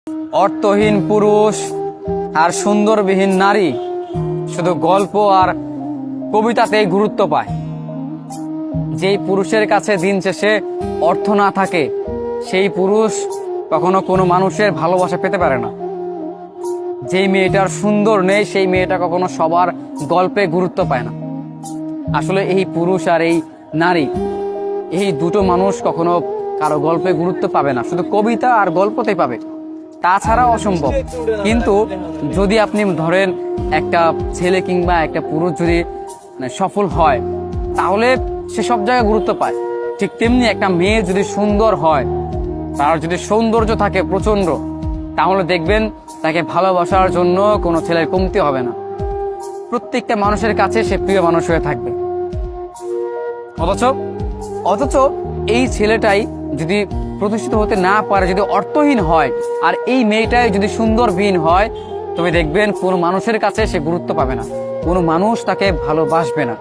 অর্থহীন পুরুষ আর সুন্দরবিহীন নারী শুধু গল্প আর কবিতাতেই গুরুত্ব পায়। যেই পুরুষের কাছে দিন শেষে অর্থ না থাকে, সেই পুরুষ কখনো কোনো মানুষের ভালোবাসা পেতে পারে না। যেই মেয়েটার সুন্দর নেই, সেই মেয়েটা কখনো সবার গল্পে গুরুত্ব পায় না। আসলে এই পুরুষ আর এই নারী, এই দুটো মানুষ কখনো কারো গল্পে গুরুত্ব পাবে না, শুধু কবিতা আর গল্পতেই পাবে, তাছাড়া অসম্ভব। কিন্তু যদি আপনি ধরেন একটা ছেলে কিংবা একটা পুরুষ যদি সফল হয়, তাহলে সে সব জায়গায় গুরুত্ব পায়। ঠিক তেমনি একটা মেয়ে যদি সুন্দর হয়, তার যদি সৌন্দর্য থাকে প্রচন্ড, তাহলে দেখবেন তাকে ভালোবাসার জন্য কোনো ছেলের কমতি হবে না। প্রত্যেকটা মানুষের কাছে সে প্রিয় মানুষ হয়ে থাকবে। অথচ এই ছেলেটাই যদি প্রতিষ্ঠিত হতে না পারে, যদি অর্থহীন হয়, আর এই মেয়েটাই যদি সুন্দরবিহীন হয়, তবে দেখবেন কোনো মানুষের কাছে সে গুরুত্ব পাবে না, কোনো মানুষ তাকে ভালোবাসবে না।